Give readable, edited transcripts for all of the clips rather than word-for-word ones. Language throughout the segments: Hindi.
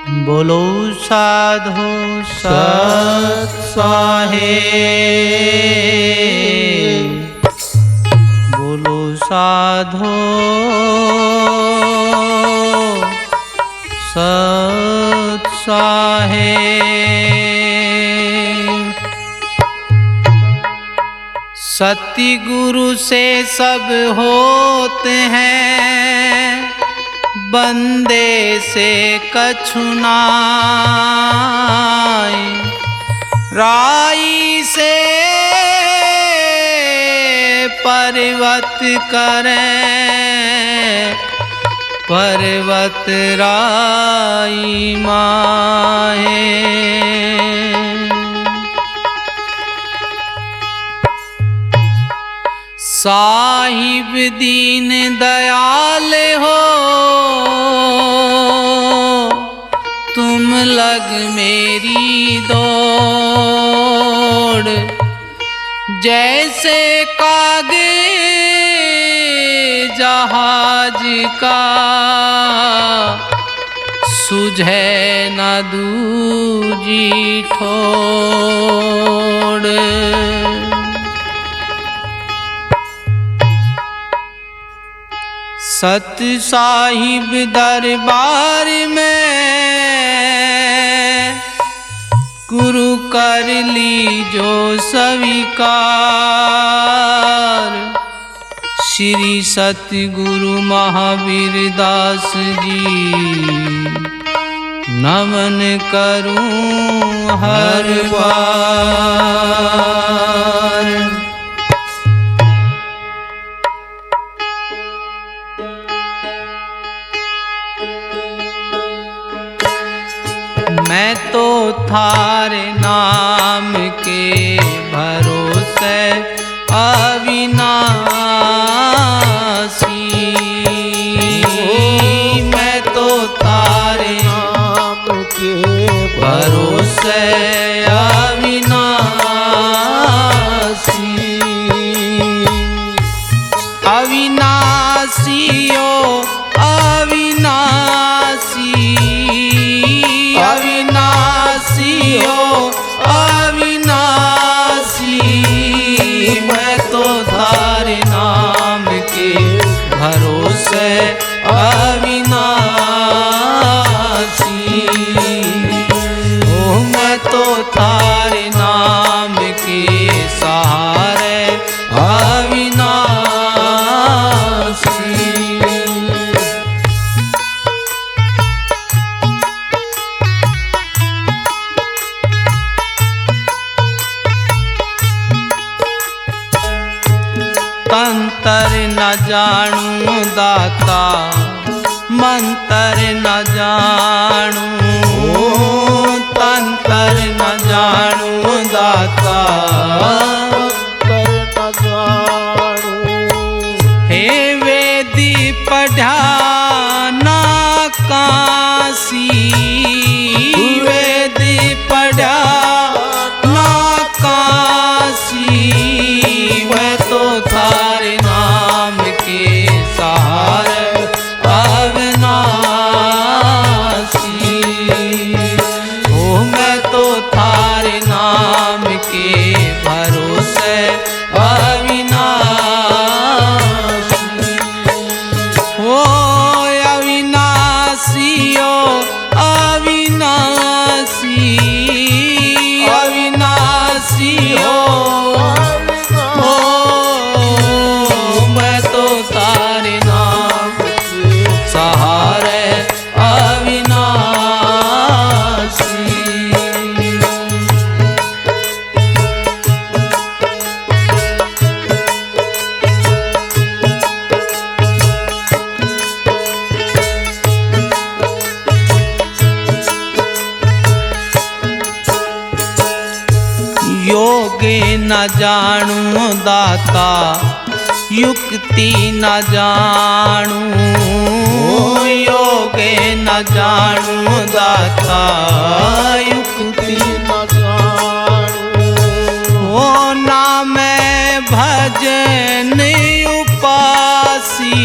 बोलो साधो सत साहेब, बोलो साधो सत साहेब। सतगुरु से सब होते हैं, बंदे से कछु नाय। राई से पर्वत करें, पर्वत राई माहे। साहिब दीन दयाल हो, तुम लग मेरी दौड़। जैसे कागे जहाज का, सुझे न दूजी ठोड़। सत साहिब दरबार में गुरु कर लीजो स्वीकार। श्री सतगुरु महावीर दास जी नमन करूं हर बार। मैं तो थारे नाम के भरोसे अविनाशी। मैं तो थारे नाम के भरोसे अविनाशी। अविनाशी ओ अविनाशी, अविनाशी हो अविनाशी। मैं तो थारे नाम के भरोसे अविनाशी। ओ मैं तो थारे नाम के सहारे अविनाशी। तंतर न जानू दाता, मंतर न जानू। तंतर न जानू दाता, मंतर न जानू। हे वेदी पढ़ा ना काशी, वेदी पढ़ा ना काशी। मैं तो थारे नाम के सहारे अविनाशी। ओ मैं तो थारे नाम के भरोसे अविनाशी। ओ अविनाशी ओ अविनाशी, अविनाशी हो तारे नाम सहारे अविनाशी। योगे न जानू दाता, युक्ति न जानू। योगे न जानू दाता, युक्ति न जानू। ओ ना मैं भजन उपासी,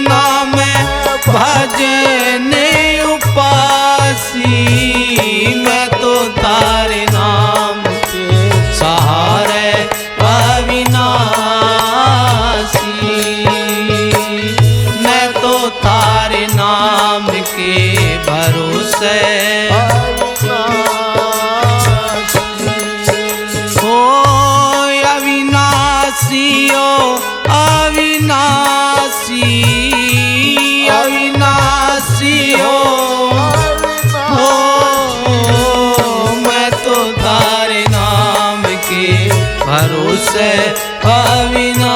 ना मैं भजन उपासी। नाम के भरोसे। हो अविनाशी ओ अविनाशी, अविनाशी हो मैं तो तारे नाम के भरोसे अविनाशी।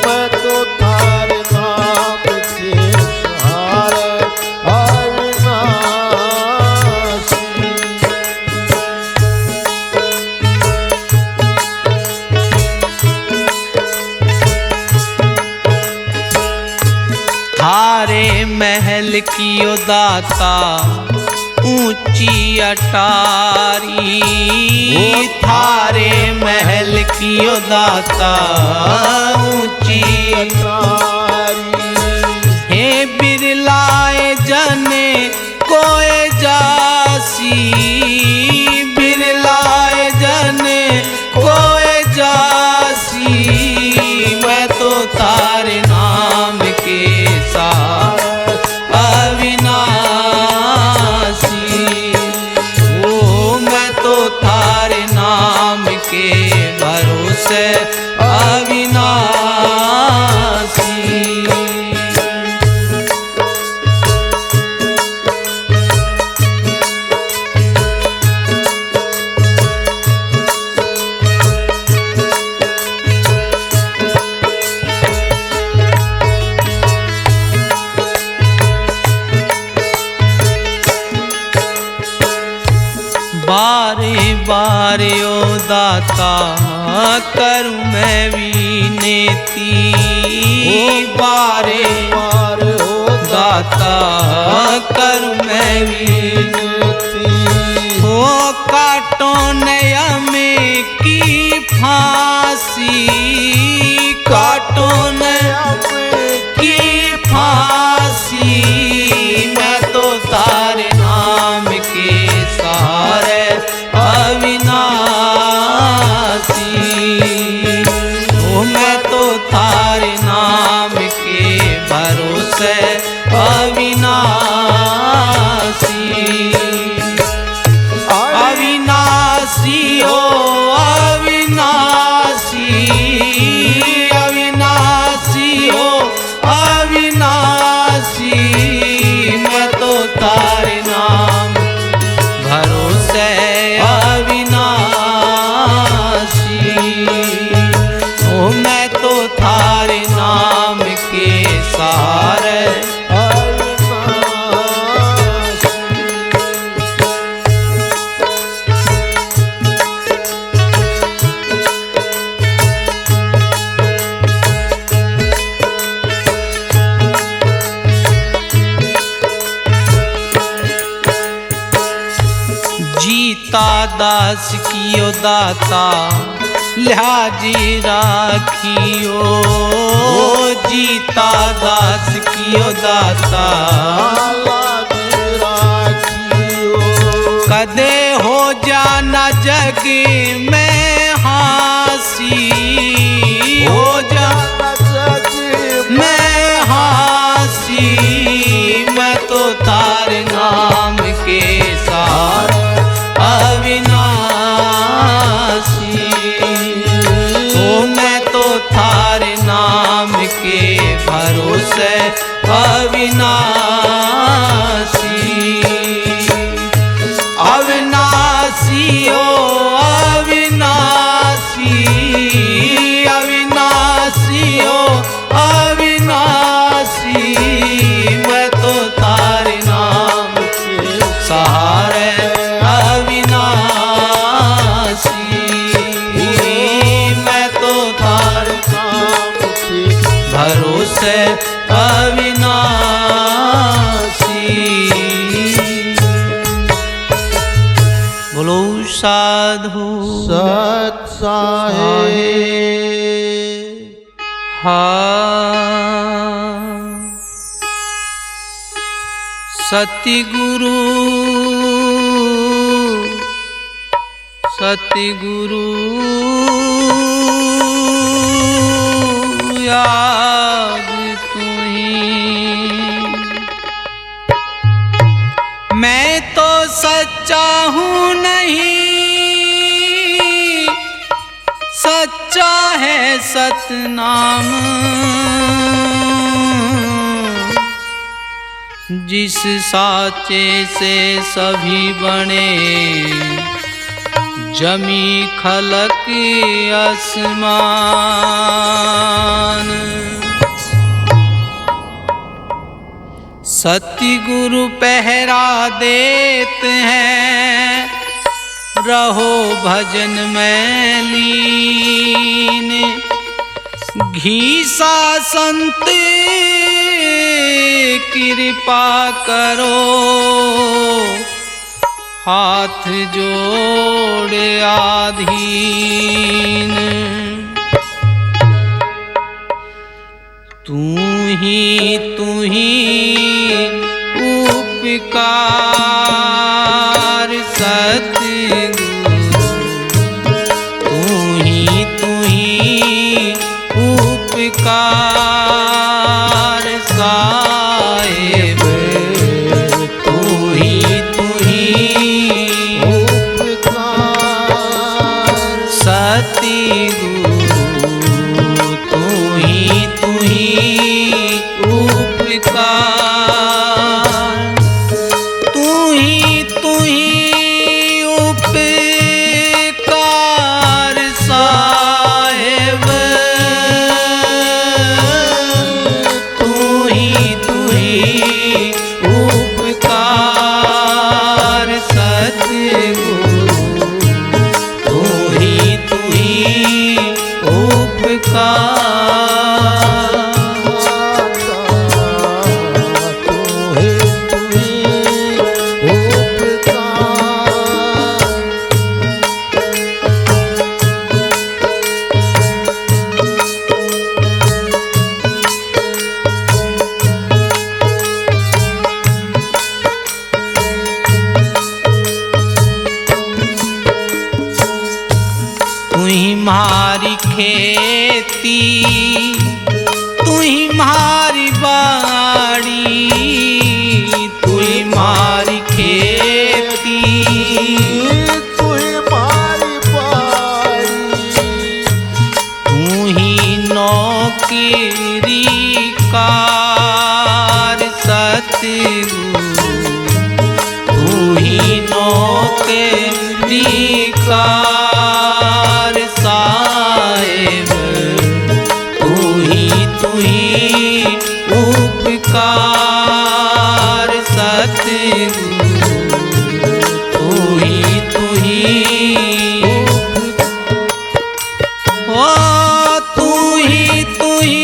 मैं तो तारे नाम के सहारे अविनाशी। थारे महल की ओ दाता ऊंची अटारी, थारे महल की ओ दाता ऊंची अटारी। हे बिरलाए जने कोए जासी, बिरलाए जने कोए जासी। मैं तो तारे नाम के साथ अविनाशी। ओ मैं तो तारे नाम के भरोसे अविनाशी। बारे बारे ओ दाता करूं मैं विनती, बारे बारे ओ दाता करूं मैं विनती। हो काटो नया में की फांसी, काटो नया की फांसी। मैं तो तारे नाम के सहारे अविनाशी। ओ मैं तो तारे नाम के भरोसे अविनाशी। अविनाशी हो अविनाशी, अविनाशी हो अविनाशी। मैं तो तारे नाम भरोसे अविनाशी। ओ मैं तो थारे नाम के सहारे अविनाशी। जीता दास कियो दाता लिहाजी राखियो, जीता दास कियो दाता कदे हो जाना जग में हासी, हो जाना जग में हासी। मैं तो तारे नाम के साथ अविनाशी। ओ मैं तो थारे नाम के भरोसे अविनाशी। अविनाशी ओ अविनाशी, अविनाशी ओ अविनाशी। मैं तो तारे नाम के सहारे अविनाशी। मैं तो तारे नाम के भरोसे अविनाशी। बोलो साधु सत साहेब। हाँ सतगुरु सतगुरु या चाहूं नहीं, सच्चा है सतनाम। जिस साचे से सभी बने, जमी खलक आसमान। सतगुरु पहरा देते हैं, रहो भजन में लीन। घीसा संत कृपा करो, हाथ जोड़ आधीन। तू ही उपकार सतगुरु, तू ही उपकार साहिब। तू ही उपकार सतगुरु, तू ही उपकार। तू ही उपकार साहिब। तू ही उपकार सतगुरु, तू ही उपकार। तुम्हारी खेती, तुम्हारी बाड़ी, तुम्हारी खेती, तुम्हारी बाड़ी। तू ही नौकरी कार सतगुरु, तू ही नौकरी कार साहिब। तू ही उपकार सतगुरु, तू ही ओ तू ही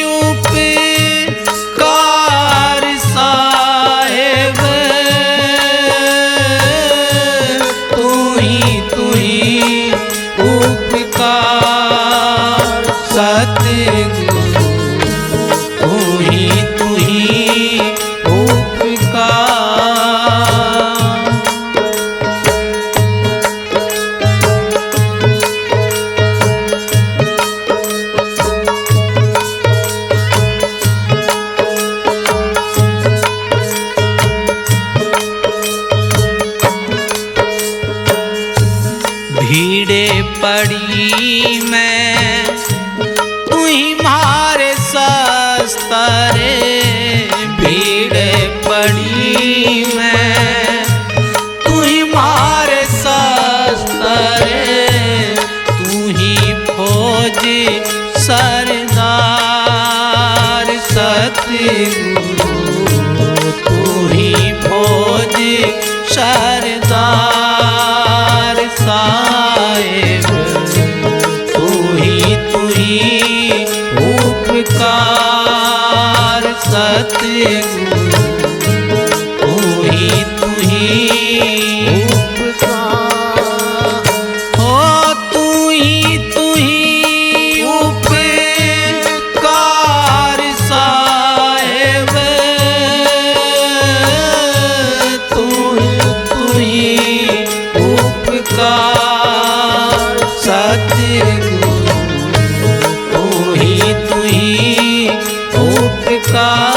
उपकार साहिब। तू ही उपकार सतगुरु, तू ही उपकार। भीड़े पड़ी मैं, तू ही मारे सस्तरे। भीड़े पड़ी मैं, तू ही मारे सस्तरे। तू ही फौज सरदार सतगुरु, तू ही फौज सरदार साहिब। तू ही उपकार सतगुरु, तू ही उपकार। हो तू ही उपकार साहिब। तू ही उपकार सतगुरु, तू ही उपकार।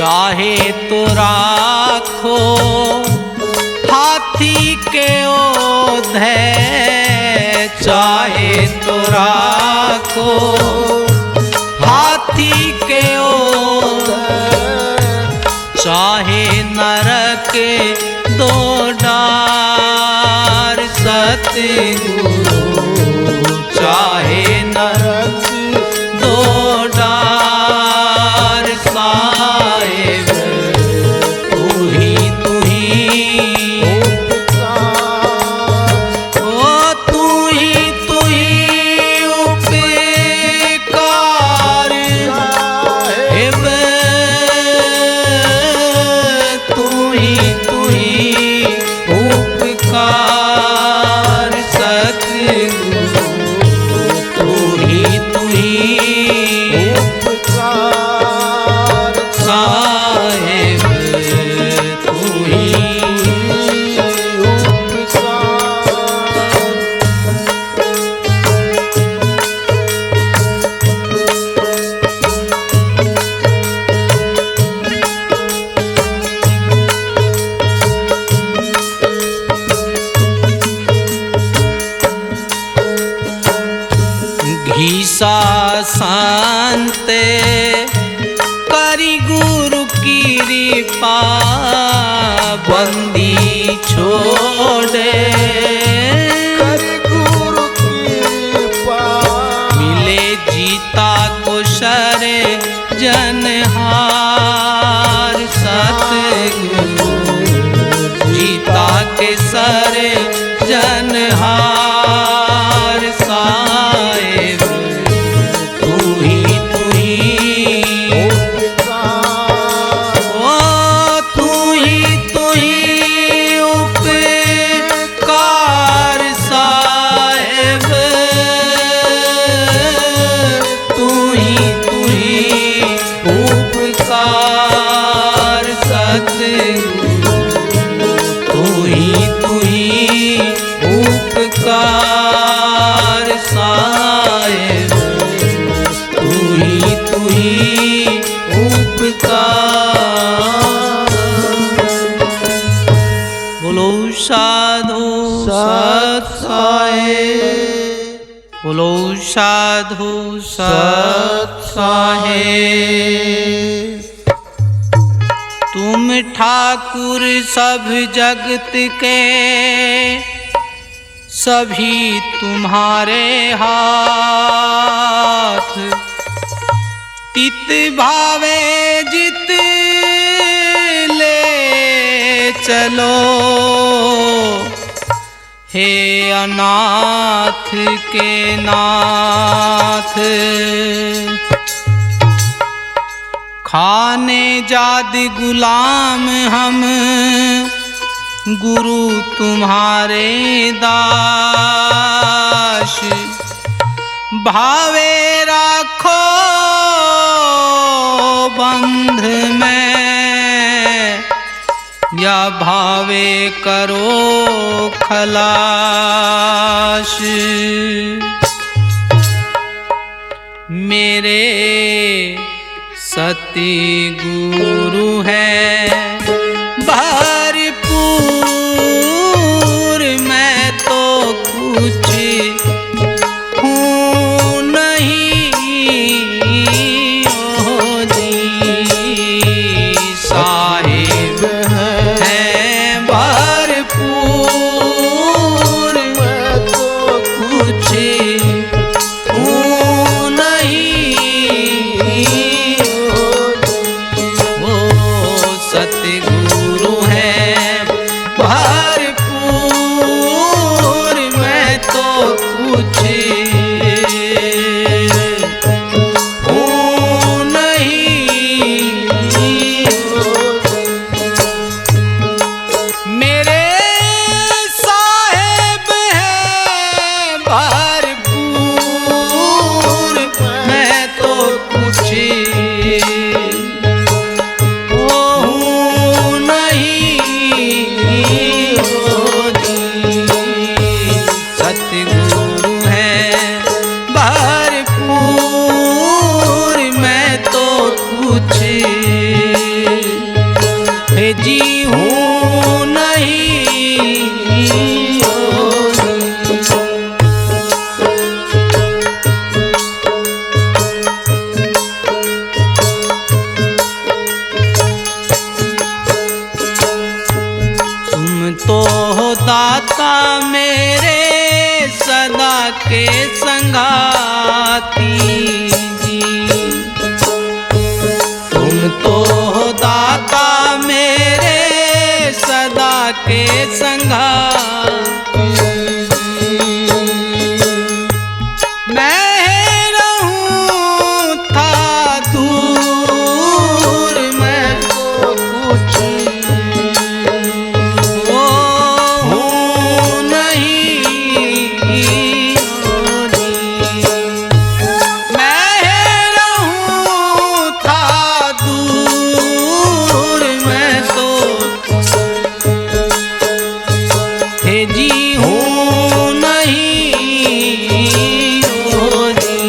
चाहे तो राखो हाथी के ओधे, चाहे तो राखो हाथी के ओधे, चाहे नरक दो डार सतगुरु, चाहे नरक दो डार साहिब, तू ही ओ तू ही उपकार साहिब, तू ही उपकार सतगुरु, तू ही उपकार साहिब, तू ही घीसा शांते करी गुरु की कृपा, बंदी छोड़े करी गुरु कृपा, मिले जीता को शरे जनहार सतगुरु, जीता के सरे जनहार साहिब, तू ही उपकार ओ तू ही उपकार साहिब, तू ही उपकार सतगुरु, तू ही उपकार साहिब, तू ही उपकार। बोलो साधु सत साहिब, बोलो साधु सत साहिब। तुम ठाकुर सब जगत के, सभी तुम्हारे हाथ, तित भावे जित ले चलो, हे अनाथ के नाथ। खाने जाद गुलाम हम, गुरु तुम्हारे दास, भावे राखो बंध में, या भावे करो खलास। मेरे सती गुरु है भरपूर, मैं तो कुछ हूँ नहीं, ओ जी साहिब है भरपूर, मैं तो कुछ हूँ नहीं, ओ हूँ नहीं होनी। तुम तो हो दाता मेरे सदा के संगाती जी। तुम तो हो दाता मेरे सदा के संगाती। मैं रहूं था दूर मैं तो कुछ वो हूँ नहीं होनी। मैं रहूं था दूर मैं तो हे जी हूँ नहीं होनी।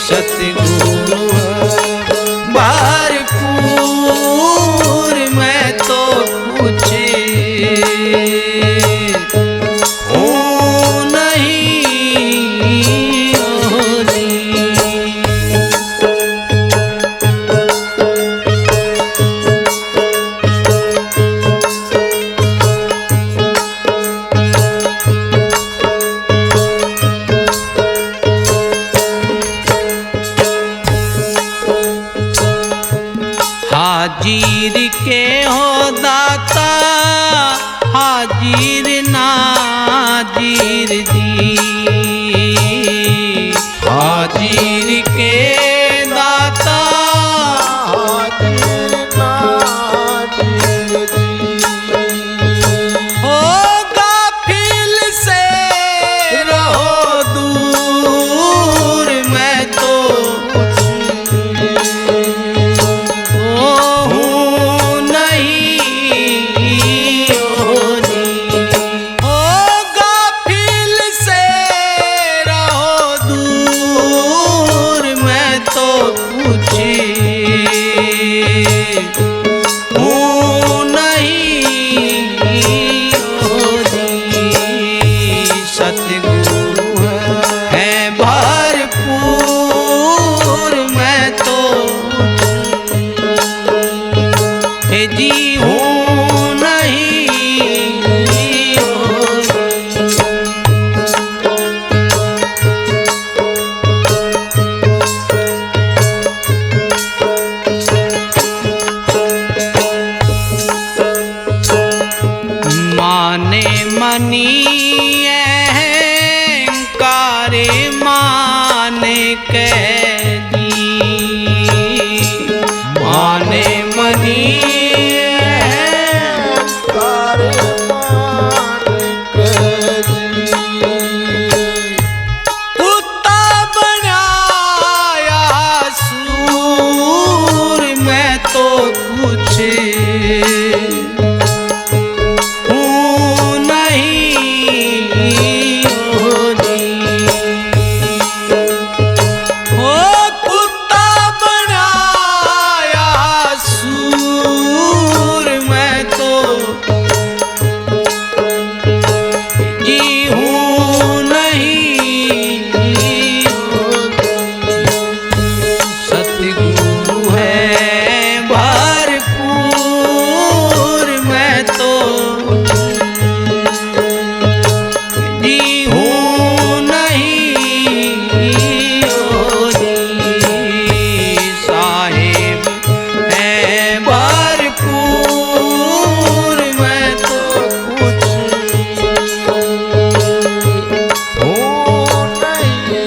सतगुरु भरपूर मैं तो कुछ हूँ नहीं होनी। हाजिर के हो दाता हाजिर नाजिर जी। हाजिर के दाता हाजिर नाजिर हो गाफिल से रहो दूर मैं तो हूँ नहीं होनी। हो गाफिल से रहो दूर मैं तो कुछ हूँ नहीं होनी। सतगुरु है भरपूर मैं तो हे जी हूँ नहीं होनी। माने मनी अहंकारे माने कैदी। माने मनी कार मान करी कुत्ता बनाया सूर मैं तो कुछ हूँ नहीं होनी। हो कुत्ता बनाया सूर मैं तो जी हूँ नहीं होनी। सतगुरु है भरपूर मैं तो जी हूँ नहीं होनी। साहिब है भरपूर मैं तो कुछ हो नहीं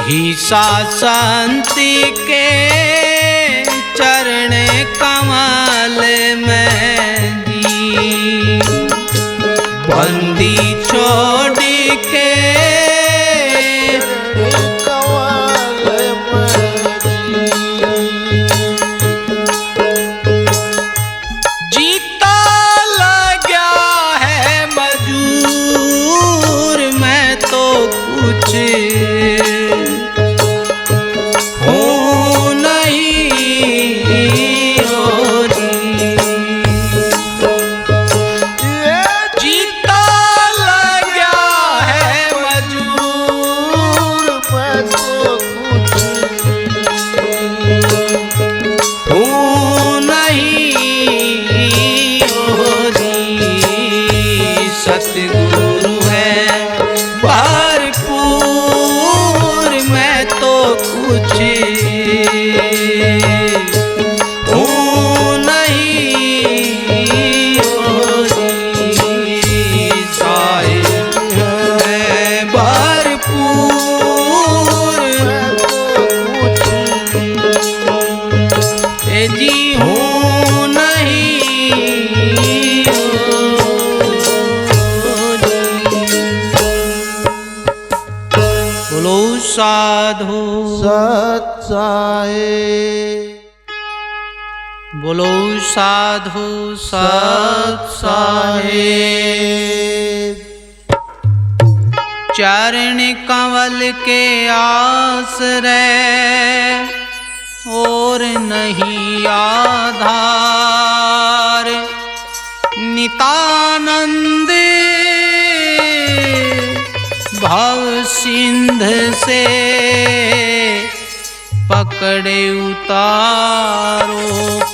घीसा संति के चरण कमल में दी। बंदी छोड़ के कवाल जीता लग्या साधु सत साहेब। बोलो साधु सत साहेब। चरण कमल के आश्रय और नहीं आधार। नितानंद भव सिंध से पकड़े उतारो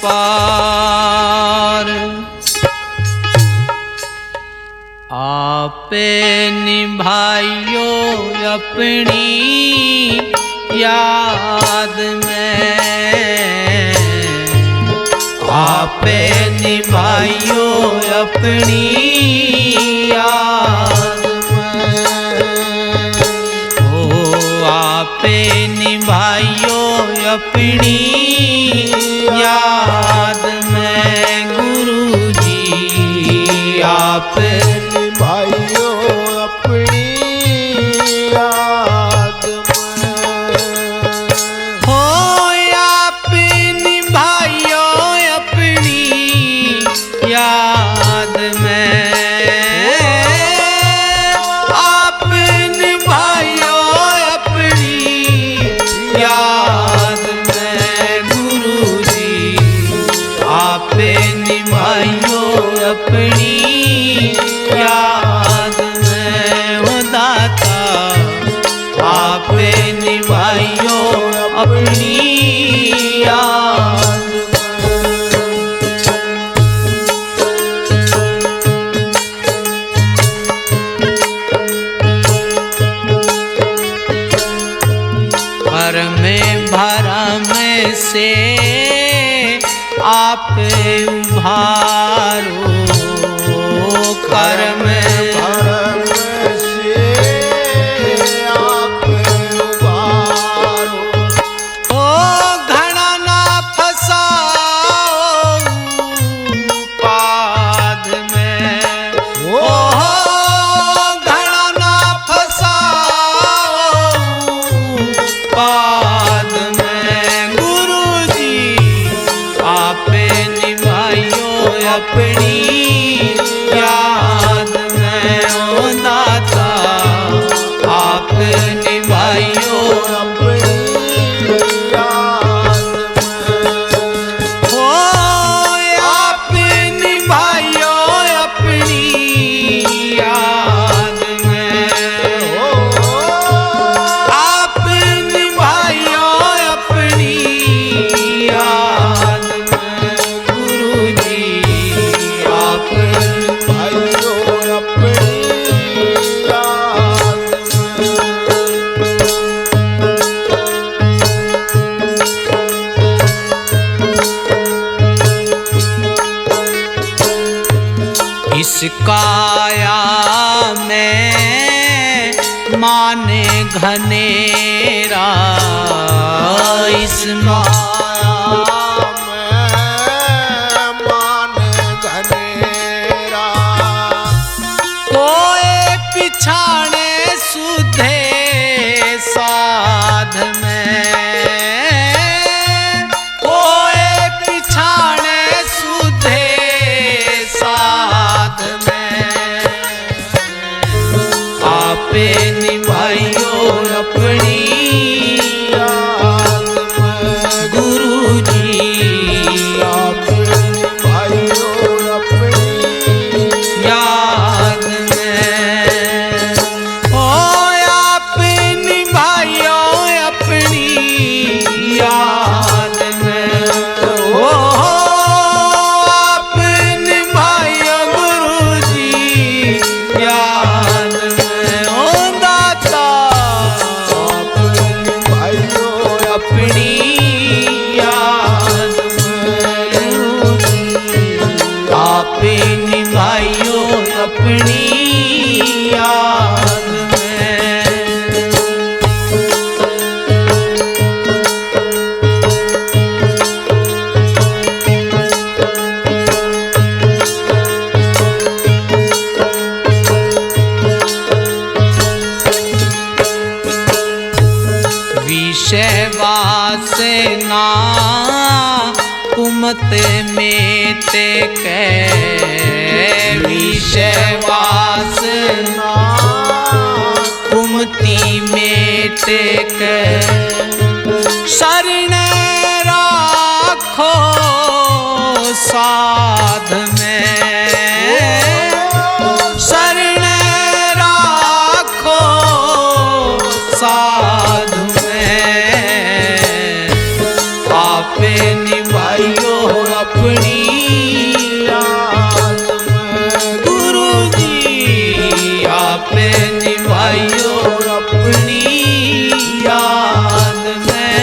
पार। आपे निभाइयो अपनी याद में। आपे निभाइयो अपनी याद में। ओ आपे निभाइयो अपनी याद में। गुरु जी आप निभाइयो अपनी याद में। हो आप निभाइयो अपनी याद में। आप निभाइयो अपनी याद में। गुरु जी आप निभाइयो अपनी याद में। हो दाता आप निभाइयो अपनी याद पर में भरम से आप उभारो। कर्म भरम से आप उबारो। ओ घड़ा ना फसाओ पाद में। ओ घड़ा ना फसाओ पाद में। गुरु जी आप निभाइयो अपनी याद में। ओ दाता आप निभाइयो अपनी याद में। हो आप निभाइयो अपनी याद में। आप निभाइयो अपनी याद में। गुरु जी आप निभाइयो अपनी याद में। इस काया में माने घनेरा। इस माया में मान घनेरा। कोई पिछाड़े सुधे साध में। कोई पिछाड़े सुधे साध में। आपे निभाइयो अपनी याद में। गुरु जी आप निभाइयो अपनी याद में। ओ आप निभाइयो अपनी याद में। ओ आप निभाइयो गुरु जी याद में। ओ दाता आप निभाइयो अपनी याद में। गुरु जी आप निभाइयो अपनी याद में। ना कुमत मेट के विषय वासना कुमति मेट के शरण राखो साध में शरण राखो साध में आपे निभाइयो अपनी याद में गुरु जी आपे निभाइयो अपनी याद में।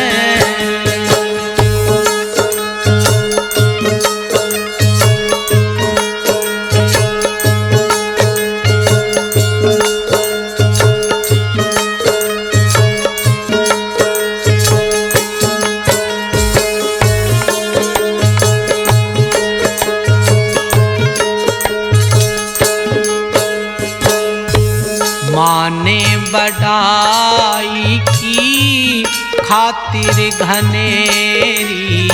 माने बढ़ाई की खातिर घनेरी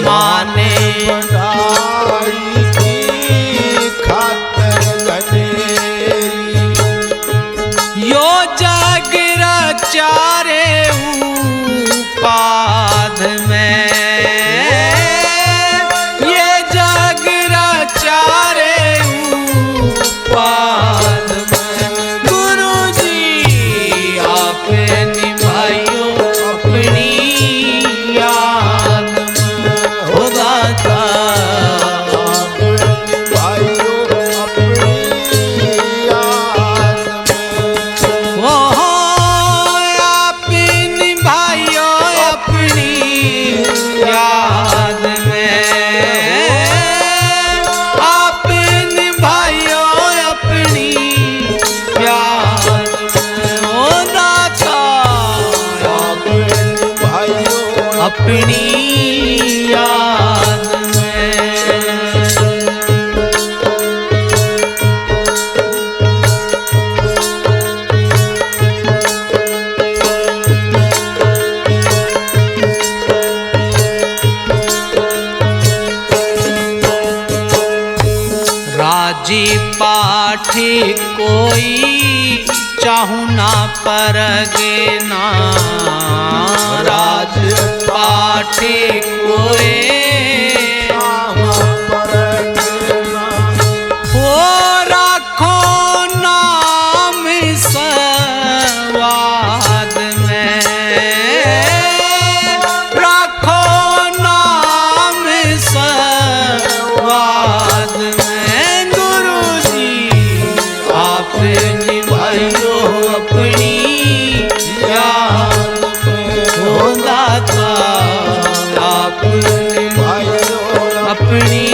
माने बढ़ाई की खातिर घनेरी यो जग रचारे उपाध में ये जग रचारे उपाध में गुरु जी आपे निभाइयो अपनी याद में हो दाता भाइयों अपनी याद में वो आपे निभाइयो अपनी याद में आपे निभाइयो अपनी याद में ओ दाता भाइयों अपनी याद में। राजी पाठी कोई चाहू ना परगे ना राज पाठी कोई हो राखो नाम सवाद में राखो नाम सवाद में गुरु जी आप निभाइयो अपनी याद में हो दाता आप निभाइयो अपनी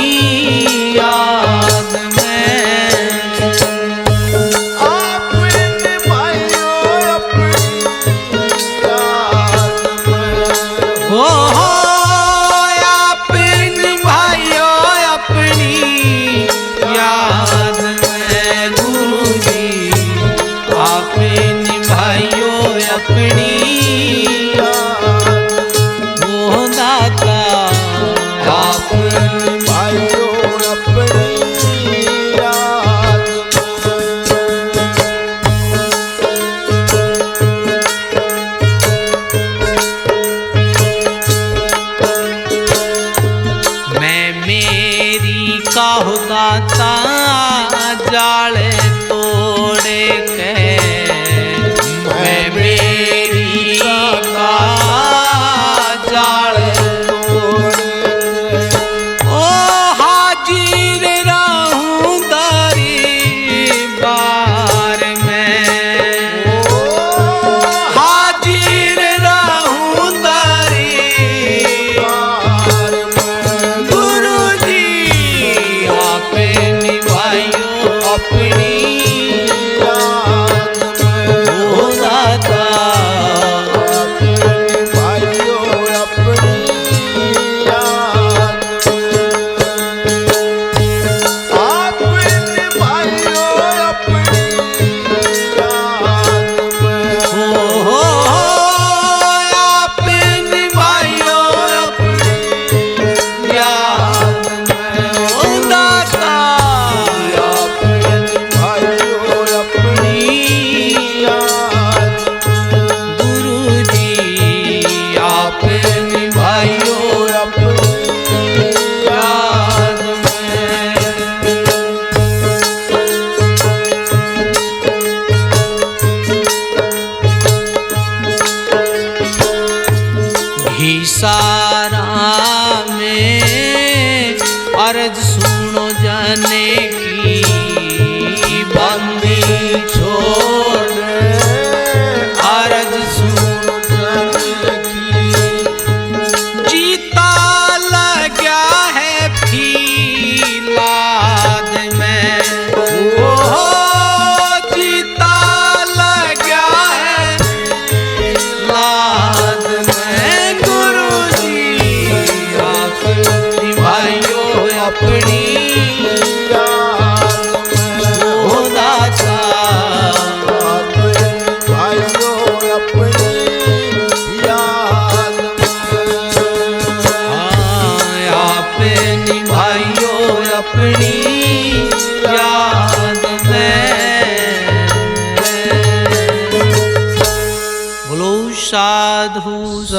याद में अपने भाइयों अपनी याद में हो आप निभाइयो अपनी याद में गुरु जी आप निभाइयो अपनी हो दाता आप भाइयों अपनी याद मैं मेरी काहु दाता जाले तोड़े के मैं मेरी का जाले ओ हाजिर रहूं दरबार में हाजिर रहूं दरबार में गुरु जी आपे निभाइयो अपनी याद में हो दाता भाइयों अपनी याद अपने भाइयों अपनी याद में हो आपे निभाइयो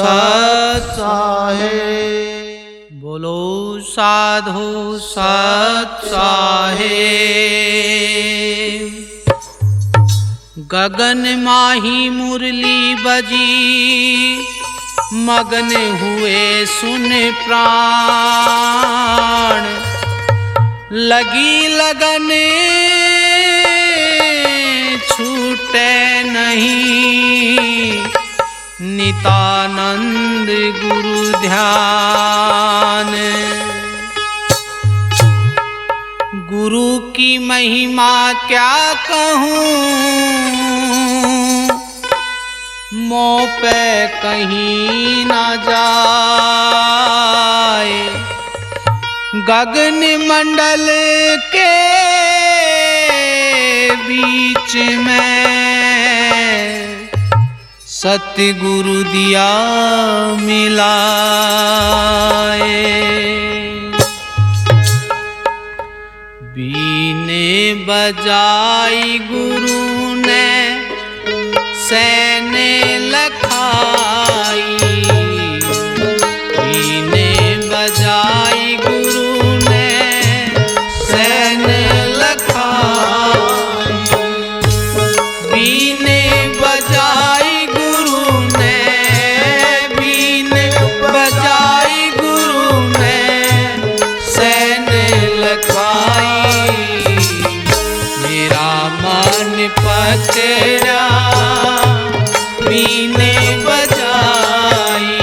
सत साहेब। बोलो साधु सत साहेब। गगन माही मुरली बजी, मगन हुए सुन प्राण। लगी लगन छूटे नहीं, नितानंद गुरु ध्यान। गुरु की महिमा क्या कहूँ, मोह पे कहीं ना जाए। गगन मंडल के बीच में सतगुरु दिया मिलाए। बीने बजाई गुरु ने सैने लखाई। बीने बजाई गुरु ने सैने लखाई। बीने बजाई गुरु ने, बीने बजाई गुरु ने सैने लखाई। मेरा मन पकड़ा बीने बजाई।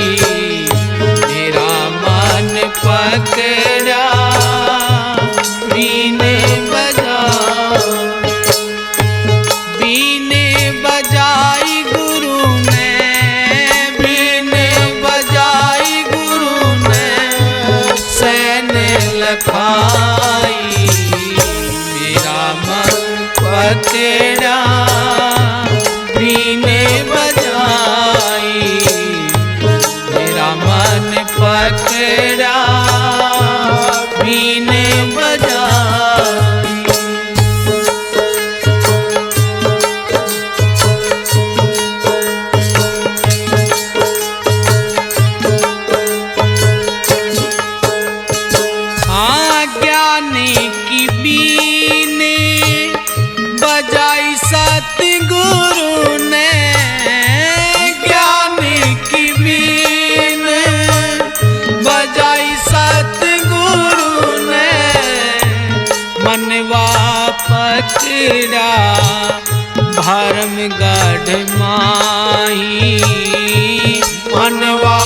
मेरा मन पकड़ा बीने बजाई। बीने बजाई गुरु ने, बीने बजाई गुरु ने सैने लखाई। मेरा मन पकड़ा बीने बजाई। मेरा मन पकड़ा बीने बजाई। हाँ ज्ञानी की बीने बजाई सतगुरु ने। ज्ञानी की बीन बजाई सतगुरु ने। मनवा पकड़ा भरम गढ़ माही। मनवा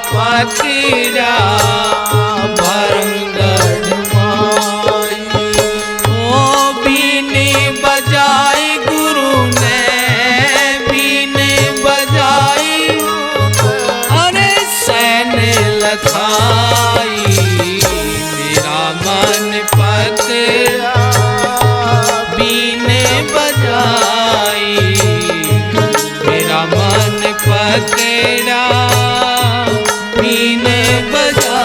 पकड़ा भरम गढ़ माही। ओ बीने बजाई गुरु ने, बीने बजाई अरे सैने लखाई। मेरा मन पकड़ा बीने बजाई। मेरा मन पकड़ा बीने बजाई।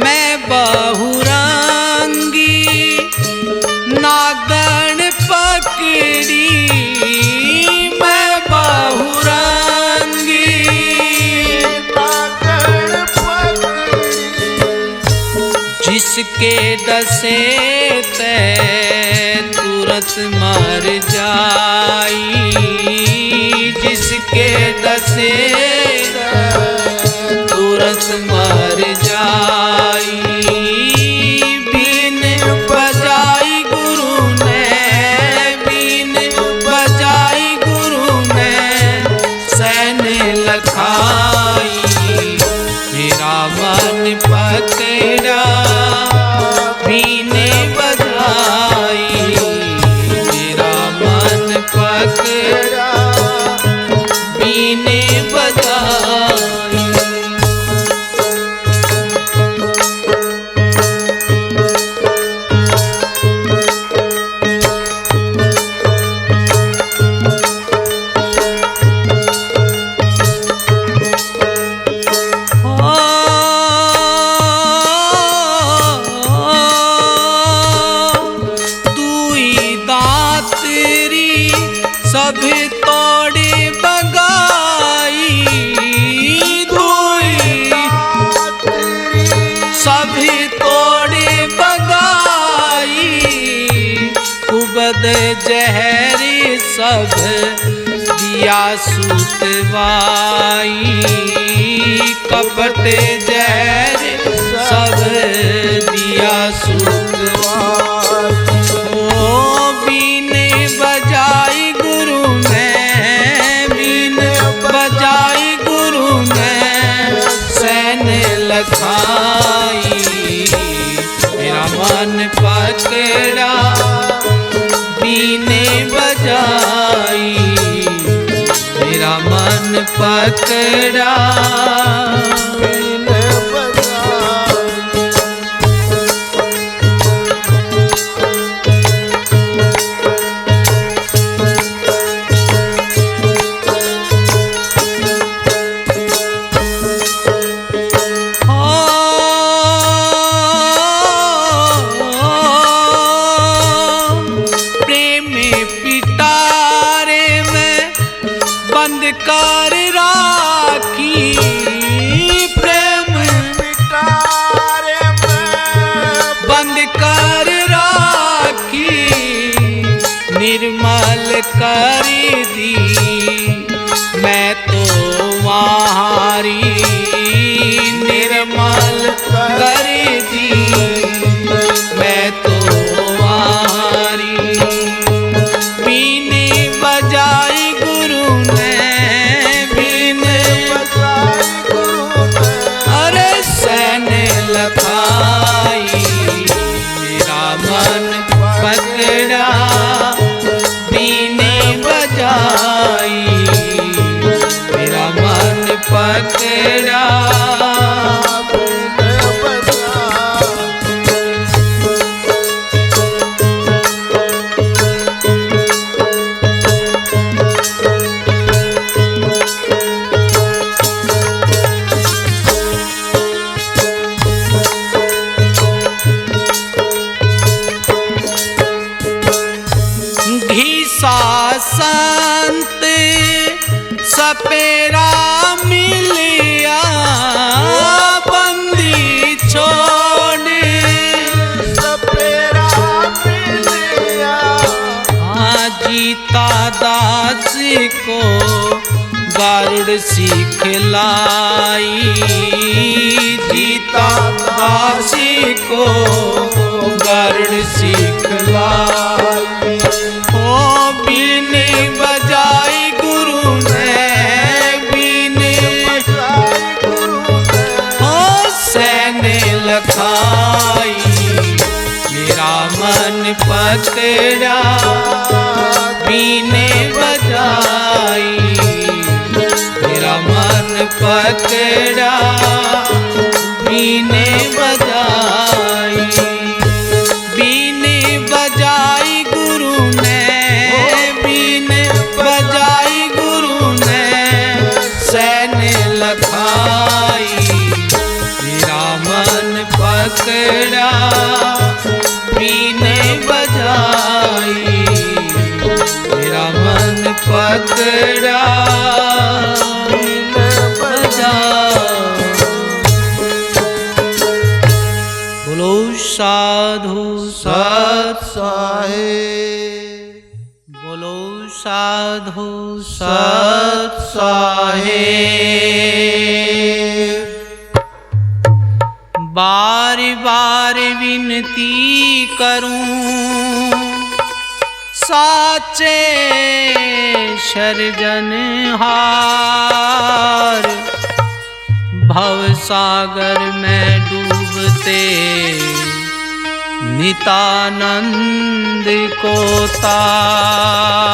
मैं बहुरंगी नागन पकड़ी। मैं बहुरंगी नागन पकड़ी। जिसके डसे ते तुरंत मर जाई। जिसके डसे तुरंत मर जाई। बीन बजाई गुरु ने, बीन बजाई गुरु ने सैने लखाई। मेरा मन पकड़ा बीने बजाई। मेरा मन पकड़ा बीने बजाई। जहर सब दिया सुतवाई, कपट जहर सब दिया सुतवाई। ओ बीन बजाई गुरु ने, बीन बजाई गुरु ने सैन लखाई, मेरा मन पकड़ा बीने बजाई, मेरा मन पकड़ा बीने बजाई। कर राखी, प्रेम पिटारे में बंद कर राखी, निर्मल कर दी मैं तो वहारी, निर्मल कर दी मैं तो वहारी। बीने बजाई गुरु ने, अरे सैन लखाई, मेरा मन पकड़ा बीने बजाई, मेरा मन पकड़ा संत सपेरा मिलिया, बंदी छोड़ सपेरा मिलिया, जीता दास को गरुड़ सिखलाई, जीता दास को गरुड़ सिखलाई। बीने बजाई गुरु ने, बीने बजाई गुरु ने ओ सैन लखाई, मेरा मन पकड़ा बीने बजाई, मेरा मन पकड़ा बीने बजाई। बीने बजाई गुरु ने, बजाई गुरु ने सैन लखाई, मेरा मन पकड़ा बीने बजाई, मेरा मन पकड़ा बीने बजाई। बोलो साधु सत साहेब, बोलो साधु सत साहेब। बार बार विनती करूं साचे शरजनहार, भव सागर में डूबते नितानंद को तारे।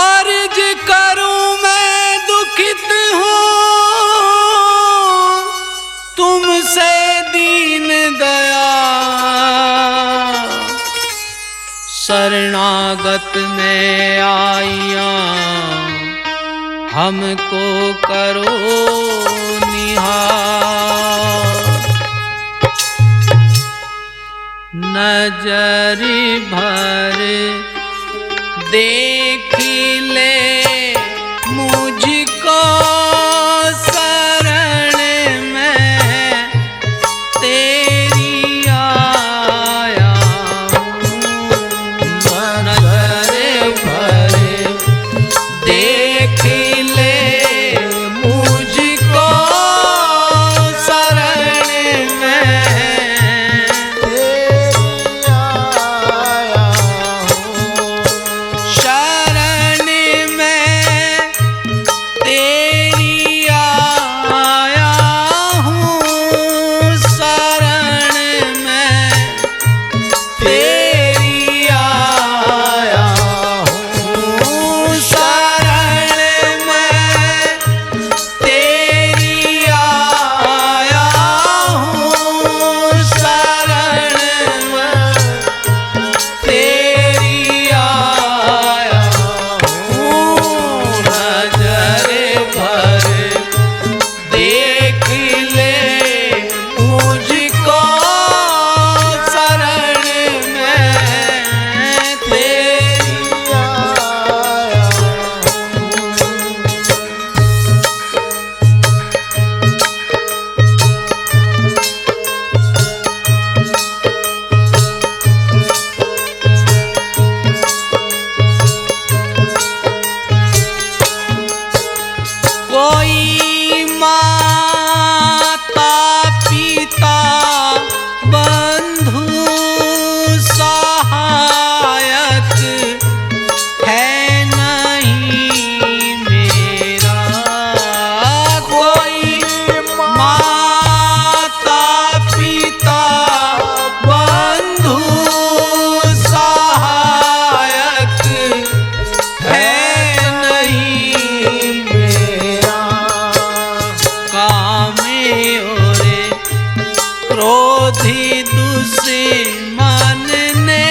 अर्ज करूं मैं दुखित हूँ तुमसे दीन दयाल, शरणागत में आइया हमको करो निहाल। नजर भर देख ले मुझको शरण में तेरी आया कोई माता पिता बंधु सहायक है नहीं मेरा। कोई माता पिता बंधु सहायक है नहीं मेरा। कामे ओरे क्रोधी दुश्मन ने,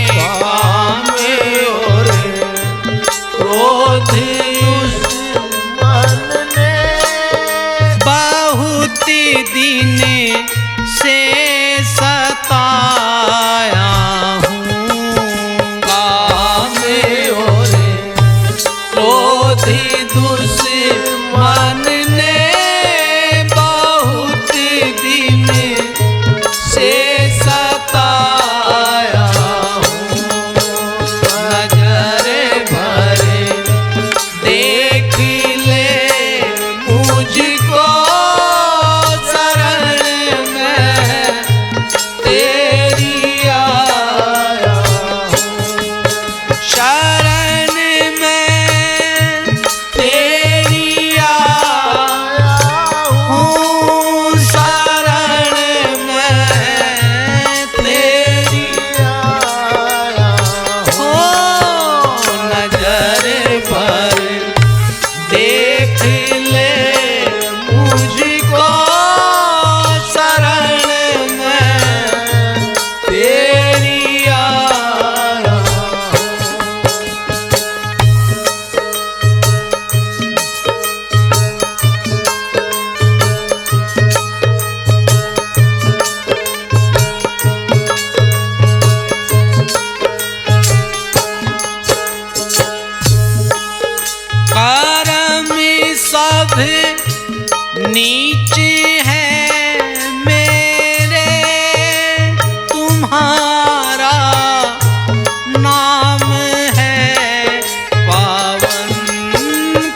कामे ओरे क्रोधी दुश्मन ने बहुत दिन से सताया हूँ। कामे ओरे क्रोधी दुश्मन ने बहुत दिन से सताया हूँ। नजर भरे देख ले मुझको शरण में तेरी आया हूँ। शरण में तेरी आया हूँ। शरण में तेरी आया हो। नजर पर देख ले मुझको शरण में तेरी आया हूँ। कर्म सब नीच है मेरे, तुम्हारा नाम है पावन।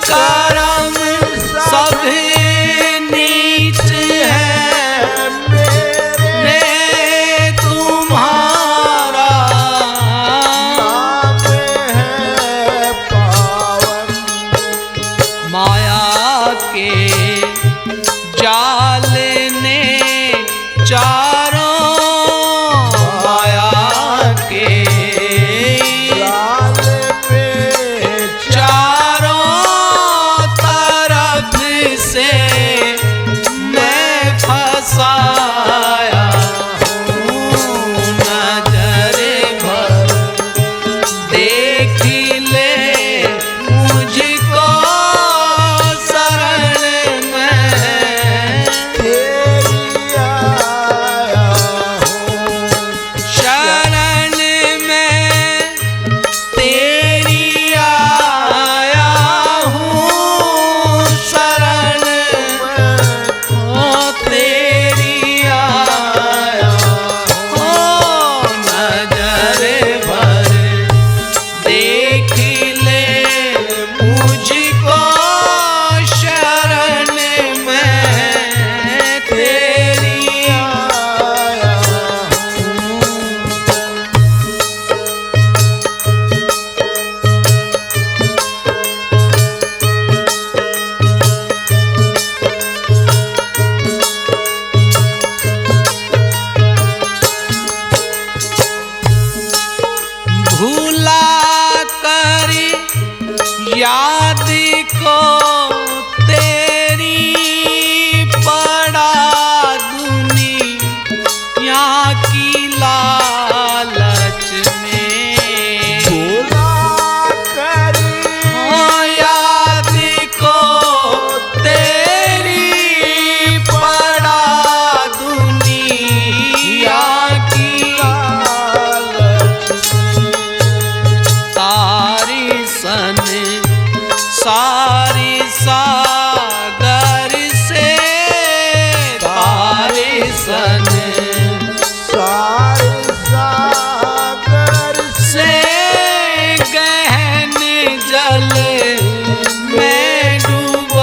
कर्म सब नीच है मेरे, तुम्हारा नाम है पावन। माया के जाल ने चारों, माया के लाल पे चारों तरफ से मैं फंसाया हूँ। नजर भर देख ले मुझको शरण में तेरी आया हूँ। शरण में तेरी आया हूँ। शरण में तेरी आया हूँ। नजर भर देख ले मुझको शरण में तेरी आया हूँ। भूला कर याद को तेरी पड़ा दुनिया की लालच में। भूला करी याद को तेरी पड़ा दुनिया की लालच तारी सन सारी सागर से, तारी सन सारे सागर से गहन जल में डूब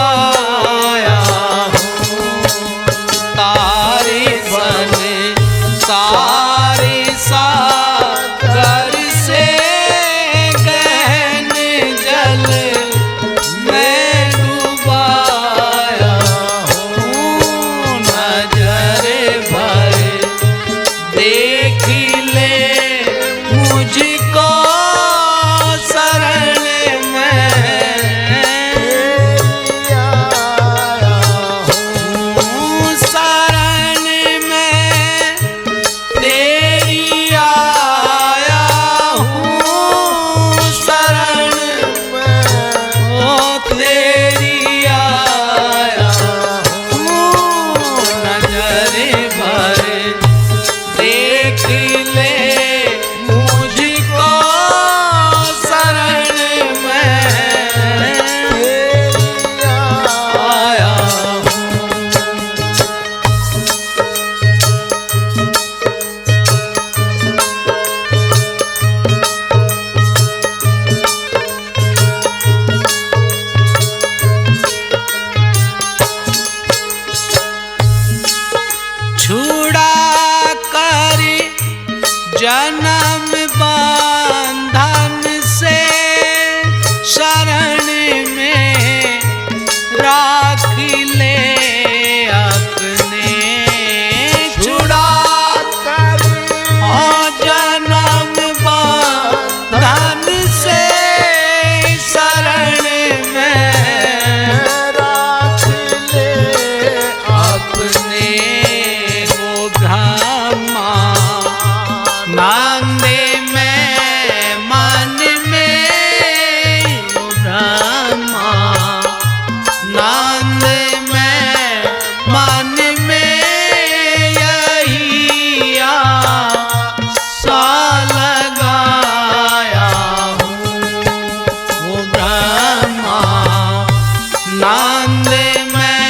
चांद में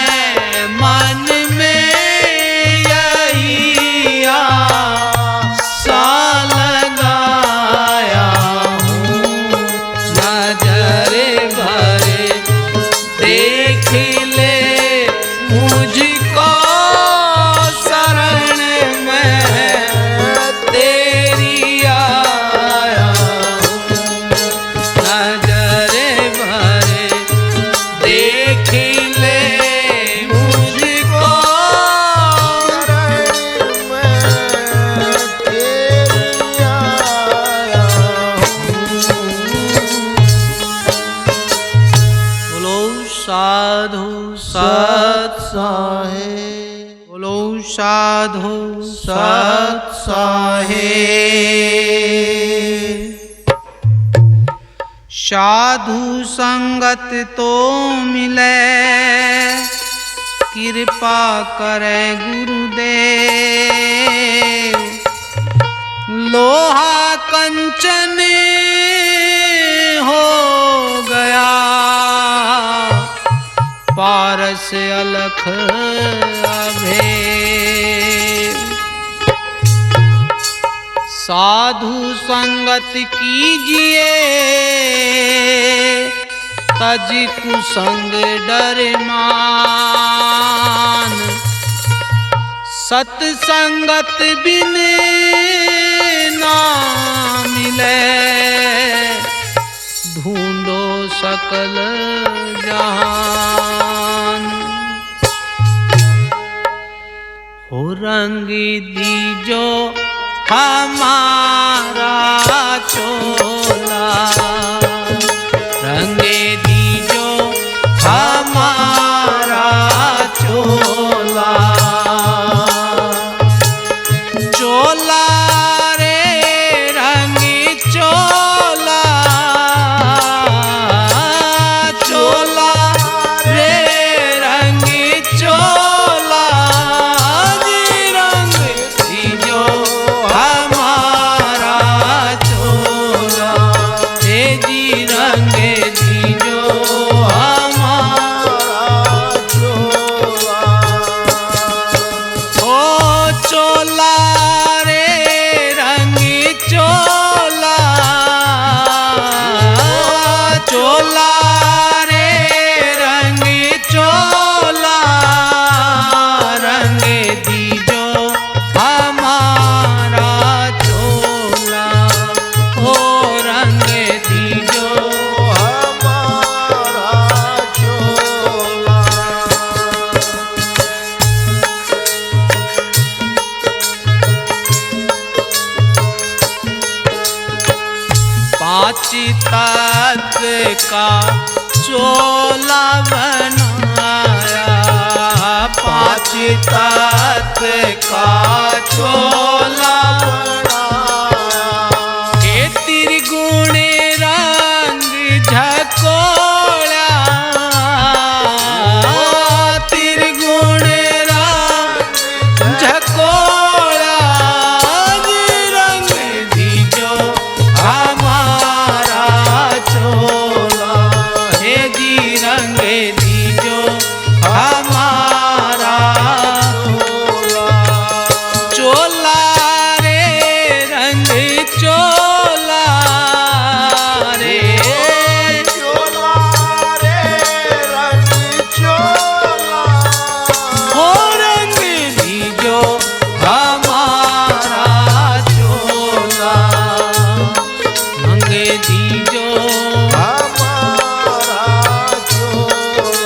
मन में यही आशा लगाया हूँ। नजर भरे देख ले मुझको शरण में तेरी आया हूँ। नजर भरे देख ले मुझको बोलो साधु सत साहेब बोलो साधु सत साहेब। साधु संगत तो मिले कृपा करे गुरुदेव। लोहा कंचन हो गया पारस अलख अभेद। साधु संगत कीजिए तज कुसंग डर मान। सत्संगत बिन ना मिले ढूंढो सकल जहान। हो रंग दीजो हमारा चोला। रंग दीजो हमारा चोला। चोला रे रंग चोला। चोला रे रंग चोला। जी रंग दीजो हमारा चोला। हे जी रंग दीजो हमारा चोला। ओ चोला रे रंग चोला। चोला रे रंग चोला। रंग दीजो हमारा चोला। ओ रंग दीजो हमारा चोला। पांच तत्व का चोला बनाया। पांच तत्व का चोला के त्रिगुण रंग झकोड़ा। त्रिगुण रंग झकोड़ा। रंग दीजो हमारा चोला। हे जी रंग दीजो हमारा चोला। रे रंग चोला रे। चोला रे रंग चोला। हो रंग दीजो हमारा चोला। रंग दीजो हमारा चोला।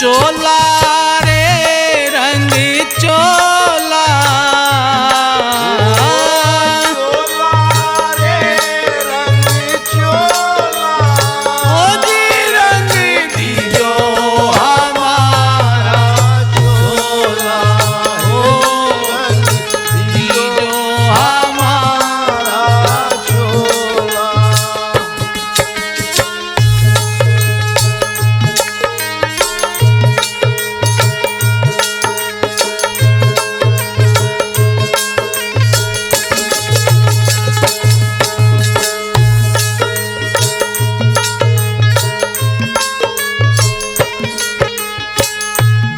चोला रे रंग चोला, चोला रे रंग चोला, ओ जी रंग दीजो हमारा चोला ओ दीजो हमारा। चोला।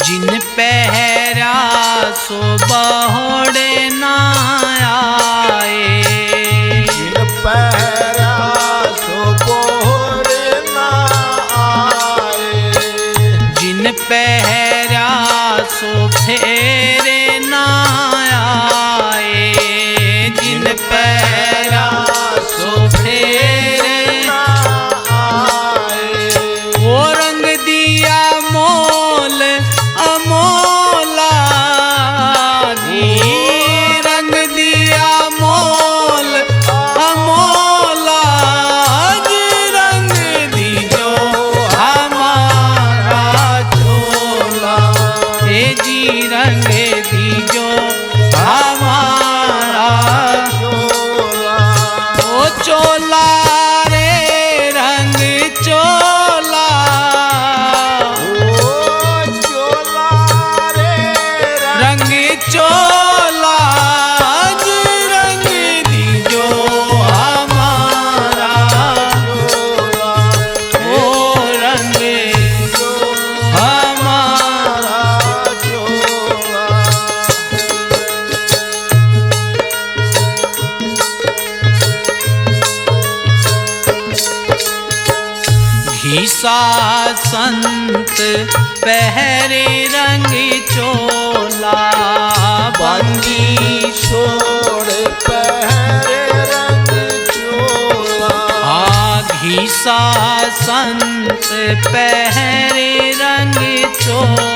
जिन पहरा सो बहुड़े ना आए, जिन पहरा सो बोहरे ना आए, जिन पहरा सो फेरे ना आए, जिन पहरा सो फेरे ना आए, वो रंग दिया मोल अमोला, दी रंग दिया मोल अमोला, जी रंग दीजो हमारा चोला, हे जी रंग दीजो हमारा चोला। ओ चोला रे रंग चोला, ओ चोला रे रंग चोला, जी रंग दीजो हमारा चोला, ओ रंग हमारा। चोला। घीसा संत पहरे रंग चोला, बंदी छोड़ पहरे रंग चोला, घीसा संत पहरे रंग चोला,